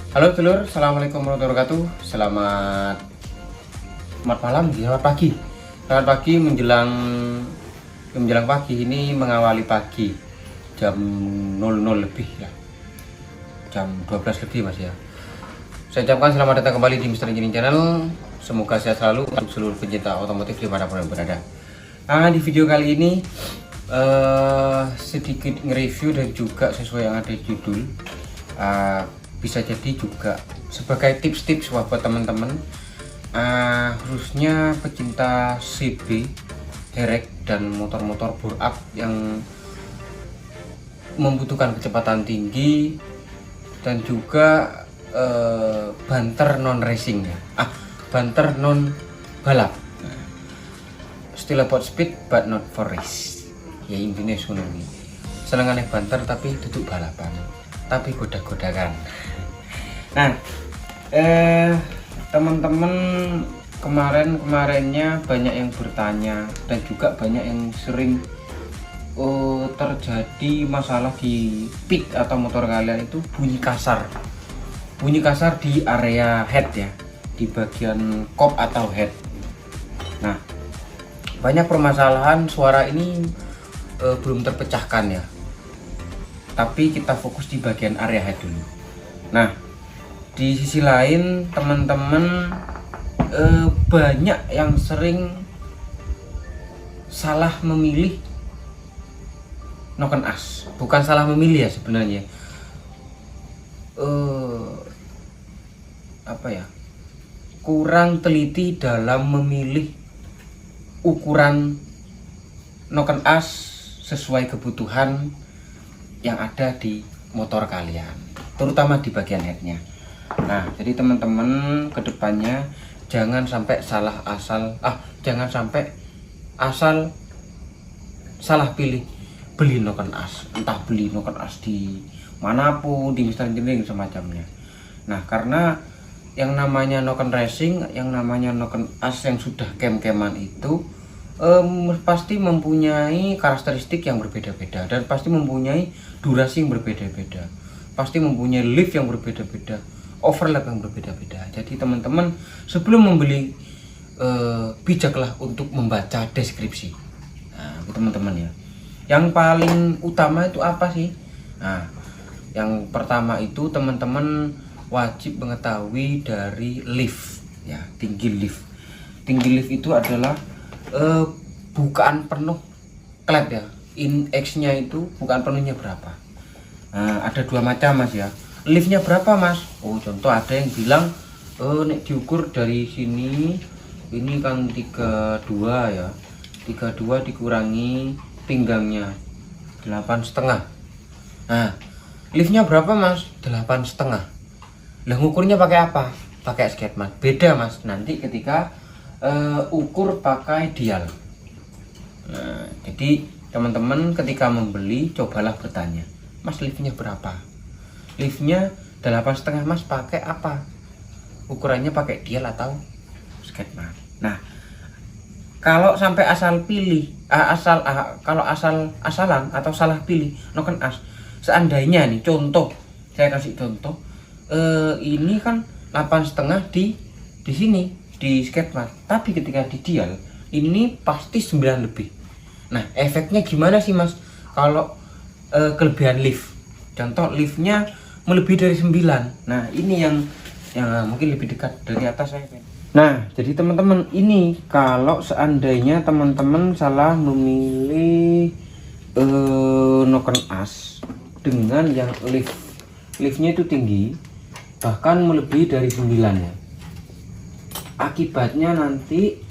Halo telur, assalamualaikum warahmatullahi wabarakatuh. Selamat malam, selamat pagi. Selamat pagi menjelang pagi ini, mengawali pagi jam 00 lebih ya. Jam 12 lebih Mas ya. Saya ucapkan selamat datang kembali di Mr. Engineering Channel. Semoga sehat selalu untuk seluruh pencinta otomotif dimanapun berada. Di video kali ini sedikit nge-review dan juga sesuai yang ada di judul. Bisa jadi juga sebagai tips-tips buat teman-teman, khususnya pecinta CB, derek dan motor-motor bore up yang membutuhkan kecepatan tinggi dan juga banter non racing ya, banter non balap. Still about speed but not for race. Ya intinya sebenarnya senengannya banter tapi duduk balapan, tapi goda-godakan. Nah, teman-teman kemarinnya banyak yang bertanya dan juga banyak yang sering terjadi masalah di pit atau motor kalian itu bunyi kasar di area head ya, di bagian kop atau head. Nah, banyak permasalahan suara ini belum terpecahkan ya, tapi kita fokus di bagian area head dulu. Nah, di sisi lain teman-teman banyak yang sering salah memilih noken as. Bukan salah memilih ya sebenarnya, kurang teliti dalam memilih ukuran noken as sesuai kebutuhan yang ada di motor kalian, terutama di bagian headnya. Nah, jadi teman-teman kedepannya jangan sampai asal salah pilih beli noken as, entah beli noken as di manapun, di Mr. Engineering semacamnya. Nah, karena yang namanya noken racing, yang namanya noken as yang sudah kem-keman itu pasti mempunyai karakteristik yang berbeda-beda dan pasti mempunyai durasi yang berbeda-beda, pasti mempunyai lift yang berbeda-beda, overlap yang berbeda-beda. Jadi teman-teman sebelum membeli bijaklah untuk membaca deskripsi. Nah, teman-teman ya, yang paling utama itu apa sih? Nah, yang pertama itu teman-teman wajib mengetahui dari lift ya, tinggi lift. Tinggi lift itu adalah bukaan penuh klep ya, index nya itu bukaan penuhnya berapa. Nah, ada dua macam Mas ya. Liftnya berapa Mas? Contoh ada yang bilang nek diukur dari sini ini kan 32 ya, 32 dikurangi pinggangnya 8,5. Nah, liftnya berapa Mas? 8,5. Lah ngukurnya pakai apa? Pakai skate Mas. Beda Mas nanti ketika ukur pakai dial. Nah, jadi teman-teman ketika membeli cobalah bertanya, Mas liftnya berapa? Liftnya 8,5 Mas, pakai apa? Ukurannya pakai dial atau skate Mas? Nah, kalau sampai asal pilih kalau asalan atau salah pilih noken as, seandainya nih contoh, saya kasih contoh, ini kan 8,5 di sini di skatemat, tapi ketika di dial ini pasti 9 lebih. Nah, efeknya gimana sih Mas kalau kelebihan lift? Contoh liftnya melebihi dari 9. Nah, ini yang mungkin lebih dekat dari atas saya. Nah, jadi teman-teman, ini kalau seandainya teman-teman salah memilih noken as dengan yang liftnya itu tinggi, bahkan melebihi dari 9 ya, akibatnya nanti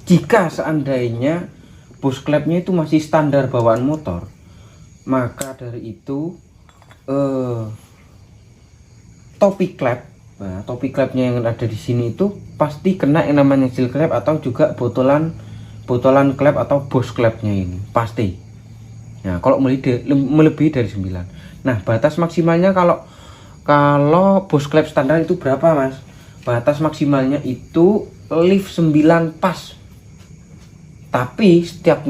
jika seandainya bus klepnya itu masih standar bawaan motor, maka dari itu topi klep, nah, topi klepnya yang ada di sini itu pasti kena yang namanya seal klep atau juga botolan klep atau bos klepnya ini pasti. Nah, kalau melebihi dari 9. Nah, batas maksimalnya kalau bos klep standar itu berapa Mas? Batas maksimalnya itu lift 9 pas. Tapi setiap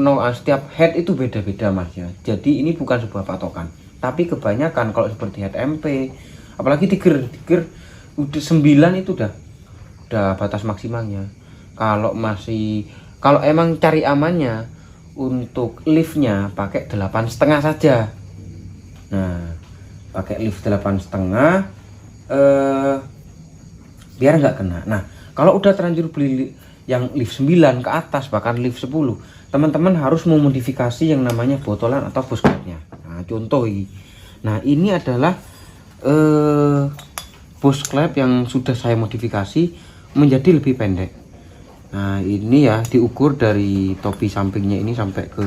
head itu beda-beda Mas ya. Jadi ini bukan sebuah patokan. Tapi kebanyakan kalau seperti head MP Apalagi tiger udah 9 itu udah batas maksimalnya. Kalau emang cari amannya untuk liftnya pakai 8,5 saja. Nah, pakai lift 8,5 biar nggak kena. Nah, kalau udah terlanjur beli yang lift 9 ke atas, bahkan lift 10, teman-teman harus memodifikasi yang namanya botolan atau bus klep-nya. Nah, contoh ini. Nah, ini adalah bus klep yang sudah saya modifikasi menjadi lebih pendek. Nah, ini ya diukur dari topi sampingnya ini sampai ke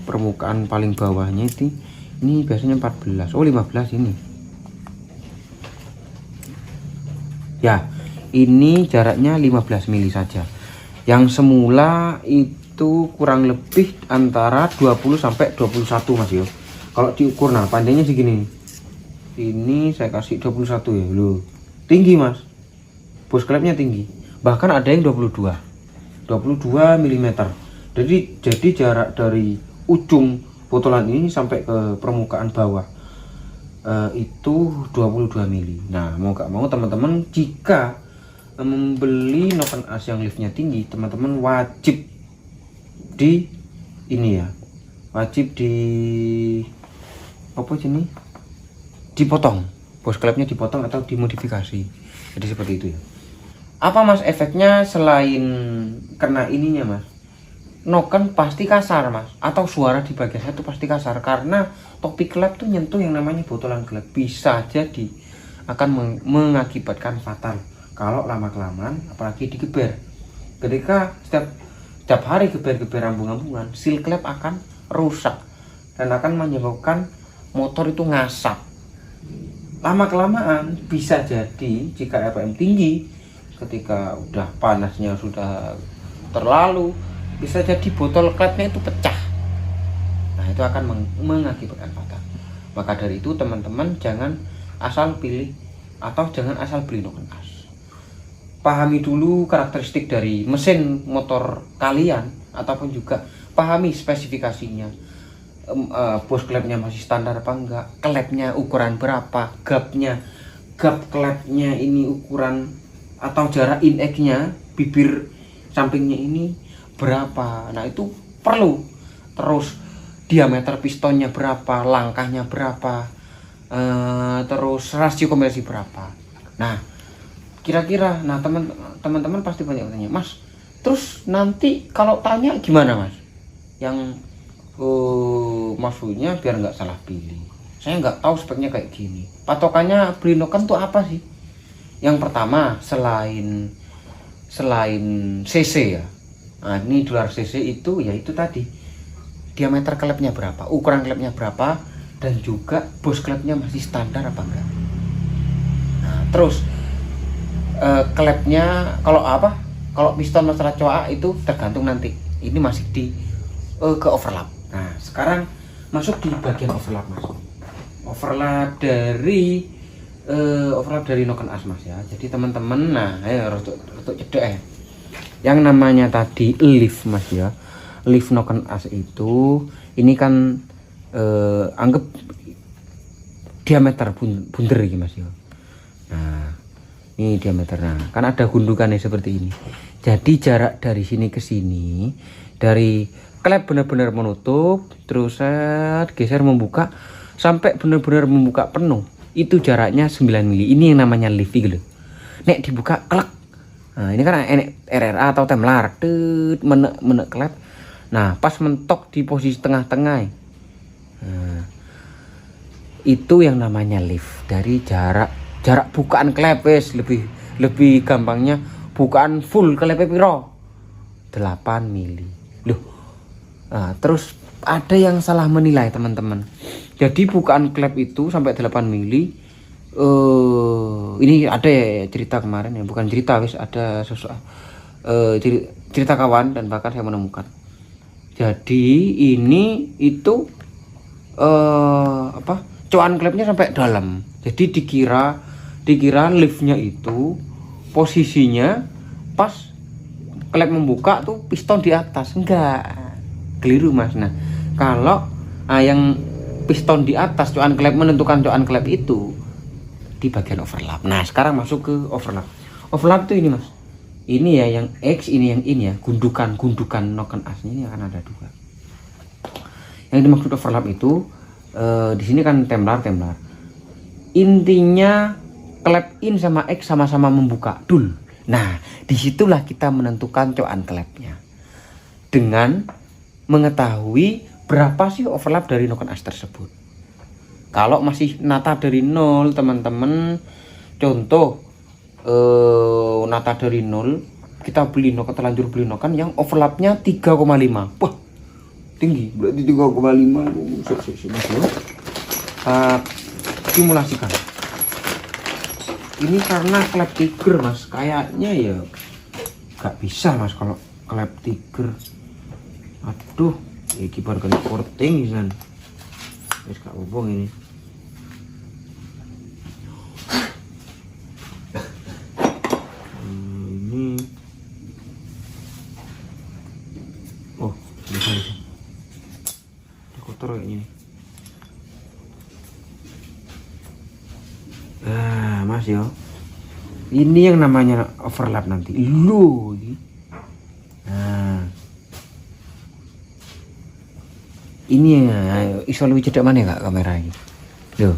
permukaan paling bawahnya itu. Ini biasanya 14. Oh, 15 ini. Ya, ini jaraknya 15 mili saja. Yang semula itu kurang lebih antara 20 sampai 21 Mas yo. Kalau diukur, nah pandainya segini. Ini saya kasih 21 ya, loh. Tinggi Mas. Bus klepnya tinggi. Bahkan ada yang 22 mm. Jadi jarak dari ujung botolan ini sampai ke permukaan bawah itu 22 mili. Nah, mau gak mau teman-teman jika membeli noken as yang liftnya tinggi, teman-teman wajib di ini ya, wajib di apa sini, dipotong, bos klepnya dipotong atau dimodifikasi. Jadi seperti itu ya. Apa Mas efeknya selain kena ininya Mas? Noken pasti kasar Mas, atau suara di bagian satu pasti kasar karena topi klep tuh nyentuh yang namanya botolan klep. Bisa jadi akan mengakibatkan fatal kalau lama-kelamaan apalagi digeber. Ketika setiap hari geber-geber ambung-ambungan, seal klep akan rusak dan akan menyebabkan motor itu ngasap. Lama-kelamaan bisa jadi jika RPM tinggi, ketika udah panasnya sudah terlalu, bisa jadi botol klepnya itu pecah. Nah, itu akan mengakibatkan fatal. Maka dari itu teman-teman jangan asal pilih atau jangan asal beli noken as. Pahami dulu karakteristik dari mesin motor kalian, ataupun juga pahami spesifikasinya. Bos klepnya masih standar apa enggak, klepnya ukuran berapa, gap klepnya ini ukuran atau jarak ineknya, bibir sampingnya ini berapa. Nah, itu perlu. Terus diameter pistonnya berapa, langkahnya berapa, terus rasio konversi berapa. Nah, kira-kira, nah teman-teman pasti banyak tanya, Mas, terus nanti kalau tanya gimana Mas? Yang maksudnya biar nggak salah pilih. Saya nggak tahu speknya kayak gini. Patokannya beli noken tuh apa sih? Yang pertama, selain cc ya, nah ini dolar cc itu ya itu tadi, diameter klepnya berapa, ukuran klepnya berapa, dan juga bos klepnya masih standar apa enggak. Nah, terus klepnya kalau piston masalah coa itu tergantung nanti, ini masih di ke overlap. Nah, sekarang masuk di bagian overlap Mas. Overlap dari noken as Mas ya. Jadi teman-teman, nah rotok cedek ya. Yang namanya tadi lift Mas ya. Lift noken as itu ini kan anggap diameter bunder iki Mas ya. Nah, ini diameter. Nah, kan ada gundukannya seperti ini. Jadi jarak dari sini ke sini, dari klep benar-benar menutup, terus geser membuka sampai benar-benar membuka penuh. Itu jaraknya 9 mili. Ini yang namanya lift gitu. Nek dibuka klek. Nah, ini kan enek RRA atau temlar, menek klep. Nah, pas mentok di posisi tengah-tengah. Nah, itu yang namanya lift. Dari jarak bukaan klep, lebih gampangnya bukaan full klep piro? 8 mili. Loh. Nah, terus ada yang salah menilai teman-teman. Jadi bukaan klep itu sampai 8 mili. Ini ada ya cerita kemarin ya, bukan cerita wis, ada cerita kawan dan bahkan saya menemukan. Jadi ini itu coan klepnya sampai dalam. Jadi dikira liftnya itu posisinya pas klep membuka tuh piston di atas. Enggak, keliru Mas. Nah, kalau yang piston di atas coan klep menentukan coan klep itu di bagian overlap. Nah sekarang masuk ke overlap. Overlap tuh ini mas, ini ya yang X, ini yang ini ya, gundukan noken asnya ini akan ada dua. Yang dimaksud overlap itu di sini kan templar. Intinya klep in sama X sama-sama membuka dul. Nah disitulah kita menentukan coan klepnya dengan mengetahui berapa sih overlap dari noken as tersebut. Kalau masih nata dari nol teman-teman, contoh nata dari nol, kita beli noken, terlanjur beli noken yang overlapnya 3,5. Wah tinggi, berarti 3,5. Simulasikan. Ini karena klep tiger mas, kayaknya ya gak bisa mas kalau klep tiger. Aduh, iki bar kali korting pisan. Wis gak hubung ini. Ini oh, bisa. Kotor kayak gini. Mas yo. Ini yang namanya overlap nanti. Loh, ini. Nah. Ini ya, iso lebih cedek mana enggak kamera ini? Loh.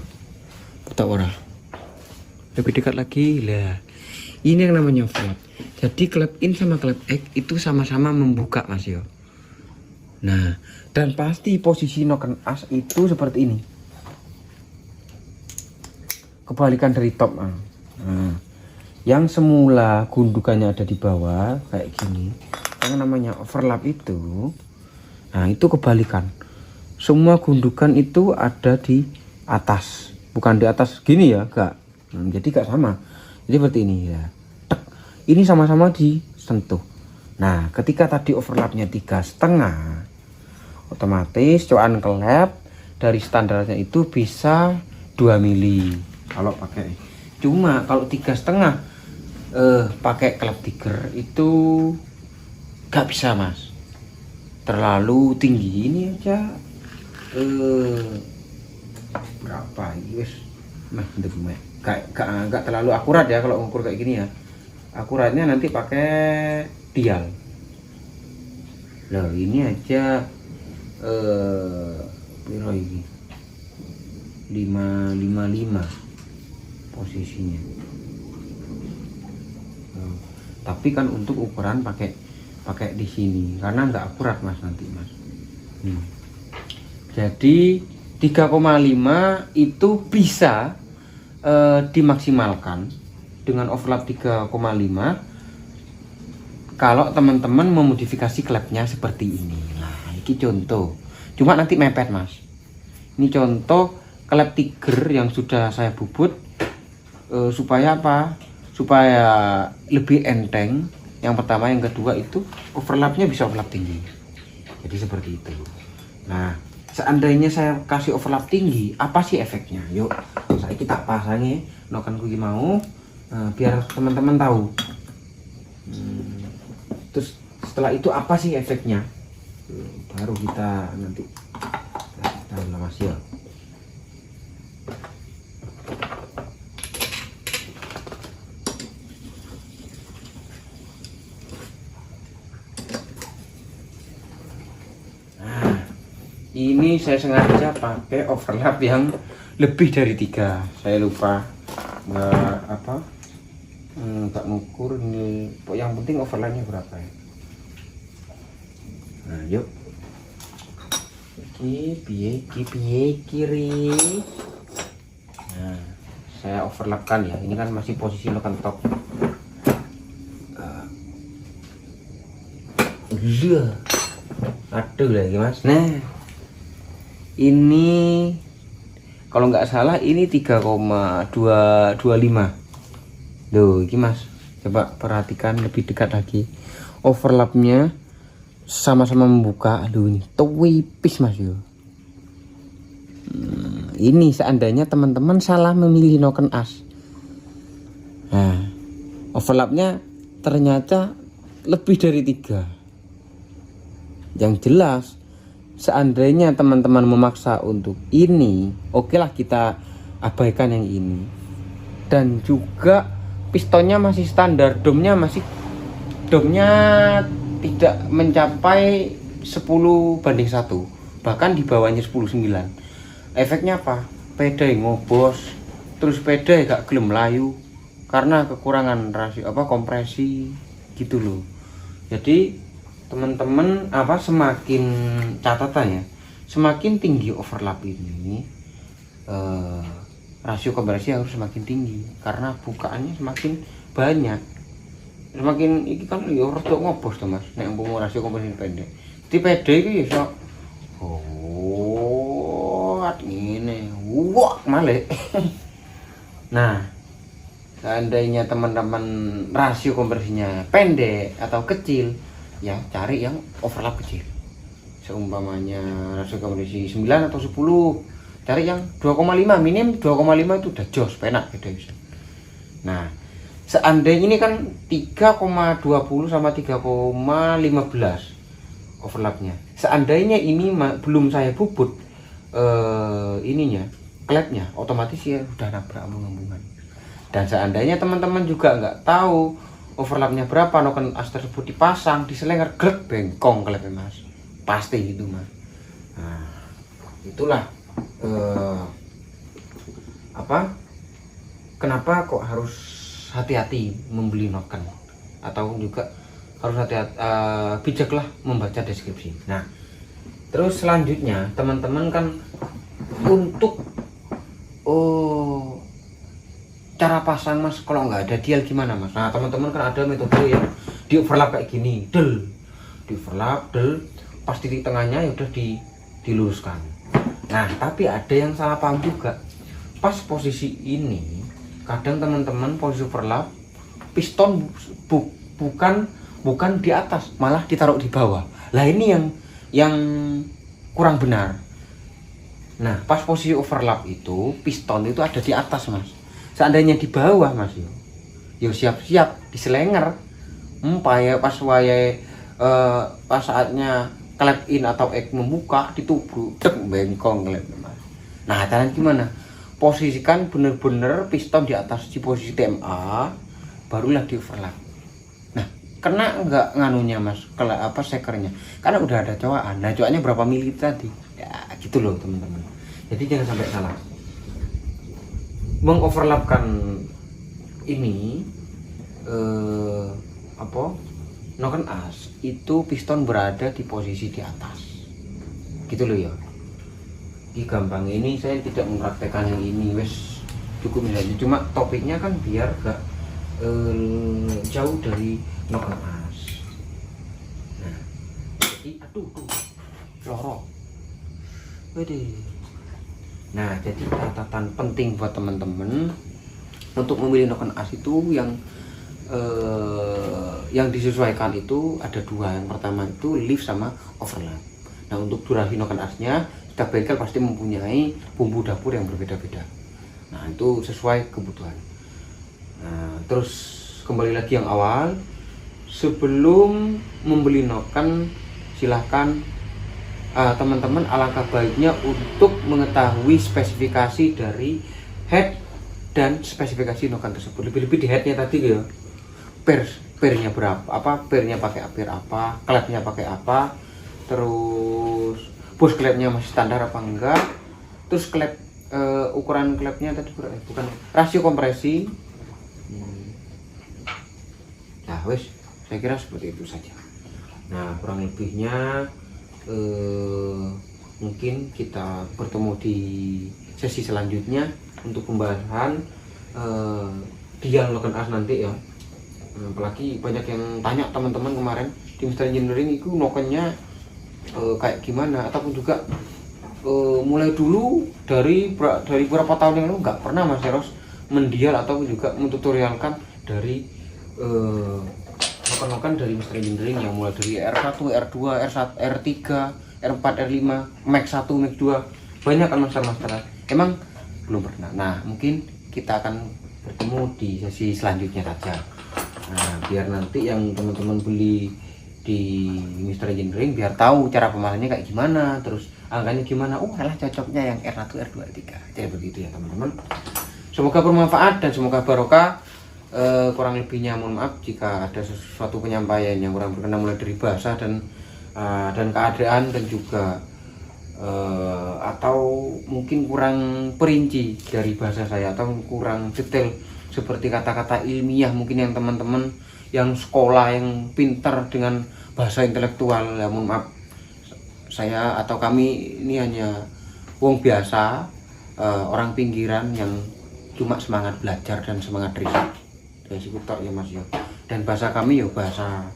Tak ora. Lebih dekat lagi lah. Ini yang namanya overlap. Jadi klep in sama klep X itu sama-sama membuka mas yo. Nah, dan pasti posisi noken as itu seperti ini. Kebalikan dari top. Nah, yang semula gundukannya ada di bawah kayak gini, yang namanya overlap itu, nah itu kebalikan. Semua gundukan itu ada di atas, bukan di atas gini ya, enggak. Jadi enggak sama. Jadi seperti ini ya. Tek. Ini sama-sama disentuh. Nah, ketika tadi overlapnya 3,5, otomatis coan klep dari standarnya itu bisa 2 mili. Kalau pakai, cuma kalau 3,5 pakai klep tiger itu gak bisa mas, terlalu tinggi. Ini aja berapa ini wes mah gak terlalu akurat ya kalau ngukur kayak gini ya. Akuratnya nanti pakai dial. Loh ini aja piro ini 555 posisinya. Tapi kan untuk ukuran pakai di sini karena nggak akurat mas nanti mas. Jadi 3,5 itu bisa dimaksimalkan dengan overlap 3,5 kalau teman-teman memodifikasi klepnya seperti ini. Nah ini contoh, cuma nanti mepet mas. Ini contoh klep tiger yang sudah saya bubut supaya apa? Supaya lebih enteng. Yang pertama, yang kedua itu overlapnya bisa overlap tinggi. Jadi seperti itu. Nah, seandainya saya kasih overlap tinggi, apa sih efeknya? Yuk, saya kita pasangi noken kuwi mau biar teman-teman tahu. Terus setelah itu apa sih efeknya? Baru kita nanti tahu lah mas ya. Ini saya sengaja pakai overlap yang lebih dari 3. Saya lupa nggak ngukur ini. Yang penting overlapnya berapa ya. Nah yuk, piye kiri. Nah saya overlapkan ya. Ini kan masih posisi noken top. Aduh lagi mas. Nah ini kalau nggak salah ini 3,225. Loh ini mas, coba perhatikan lebih dekat lagi. Overlapnya sama-sama membuka. Aduh ini tipis mas yo. Ini seandainya teman-teman salah memilih noken as. Nah overlapnya ternyata lebih dari 3. Yang jelas seandainya teman-teman memaksa untuk ini, okelah kita abaikan yang ini. Dan juga pistonnya masih standar, domnya tidak mencapai 10:1, bahkan di bawahnya 10:9. Efeknya apa? Pedai ngobos, terus pedai gak gelem layu karena kekurangan rasio kompresi gitu loh. Jadi teman-teman semakin catatannya, semakin tinggi overlap ini rasio kompresi harus semakin tinggi karena bukaannya semakin banyak. Semakin ini kan ya rada ngobos to Mas, nek umpama rasio kompresi pendek. Di PD iki iso ngene. Wah, male. Nah, seandainya teman-teman rasio kompresinya pendek atau kecil, ya cari yang overlap kecil. Seumpamanya rasio kompresi 9 atau 10, cari yang 2,5, minim 2,5 itu udah jos, penak gitu. Nah, seandainya ini kan 3,20 sama 3,15 overlapnya. Seandainya ini belum saya bubut ininya, klepnya, otomatis ya udah nabrak ambung-ambungan. Dan seandainya teman-teman juga nggak tahu overlapnya berapa, noken as tersebut dipasang, diselenger, glek, bengkong klepnya Mas, pasti gitu Mas. Nah, itulah kenapa kok harus hati-hati membeli noken, atau juga harus hati-hati, bijaklah membaca deskripsi. Nah, terus selanjutnya teman-teman kan untuk cara pasang Mas, kalau nggak ada dial gimana Mas? Nah, teman-teman kan ada metode yang di overlap kayak gini, di overlap, pas titik tengahnya ya udah diluruskan. Nah, tapi ada yang salah paham juga. Pas posisi ini, kadang teman-teman posisi overlap, piston bukan di atas, malah ditaruh di bawah. Lah ini yang kurang benar. Nah, pas posisi overlap itu piston itu ada di atas Mas. Seandainya di bawah Mas yo siap-siap diselenger. Pas saatnya klep in atau ek membuka, ditubruk, bengkong klep Mas. Nah, caranya gimana? Posisikan bener-bener piston di atas di posisi TMA, barulah di overlap. Nah, kena enggak nganunya Mas, sekernya, karena udah ada coakan. Nah, coakannya berapa mili tadi ya, gitu loh teman-teman. Jadi jangan sampai salah mengoverlapkan ini. Noken as itu piston berada di posisi di atas gitu loh ya. Di gampang ini saya tidak mempraktekkan yang ini, wes cukup misalnya, cuma topiknya kan biar gak jauh dari noken as. Nah, jadi loro. Nah, jadi catatan penting buat teman-teman untuk memilih noken as itu yang disesuaikan itu ada dua. Yang pertama itu lift sama overlap. Nah, untuk durasi noken asnya setiap bengkel pasti mempunyai bumbu dapur yang berbeda-beda. Nah, itu sesuai kebutuhan. Nah, terus kembali lagi yang awal, sebelum membeli noken silahkan teman-teman alangkah baiknya untuk mengetahui spesifikasi dari head dan spesifikasi noken tersebut. Lebih-lebih di headnya tadi ya, pernya berapa, pernya pakai ampere apa, klepnya pakai apa, terus bus klepnya masih standar apa enggak, terus klep ukuran klepnya tadi bukan rasio kompresi. Nah, wes saya kira seperti itu saja. Nah, kurang lebihnya mungkin kita bertemu di sesi selanjutnya untuk pembahasan dial noken as nanti ya. Apalagi banyak yang tanya teman-teman kemarin di Mister Engineering itu nokennya kayak gimana, ataupun juga mulai dulu dari beberapa tahun yang lalu nggak pernah Mas Eros mendial ataupun juga mentutorialkan dari noken-noken dari Mister Engineering yang mulai dari R1, R2, R1, R3, R4, R5, Max 1, Max 2, banyak kan master-master. Emang belum pernah. Nah, mungkin kita akan bertemu di sesi selanjutnya saja. Nah, biar nanti yang teman-teman beli di Mister Engineering biar tahu cara pemasangannya kayak gimana, terus angkanya gimana. Malah cocoknya yang R1 R2 R3. Jadi begitu ya teman-teman. Semoga bermanfaat dan semoga barokah. Kurang lebihnya mohon maaf jika ada sesuatu penyampaian yang kurang berkenan mulai dari bahasa dan keadaan dan juga atau mungkin kurang perinci dari bahasa saya atau kurang detail seperti kata-kata ilmiah mungkin yang teman-teman yang sekolah yang pintar dengan bahasa intelektual, ya mohon maaf, saya atau kami ini hanya wong biasa, orang pinggiran yang cuma semangat belajar dan semangat riset dari situ tok ya Mas ya. Dan bahasa kami ya bahasa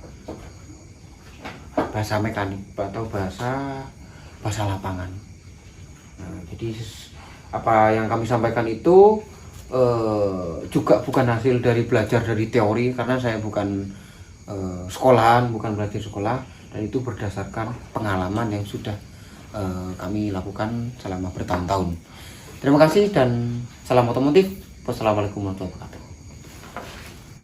mekanik atau bahasa lapangan. Nah, jadi apa yang kami sampaikan itu juga bukan hasil dari belajar dari teori, karena saya bukan sekolahan, bukan belajar sekolah, dan itu berdasarkan pengalaman yang sudah kami lakukan selama bertahun-tahun. Terima kasih dan salam otomotif. Wassalamualaikum warahmatullahi wabarakatuh.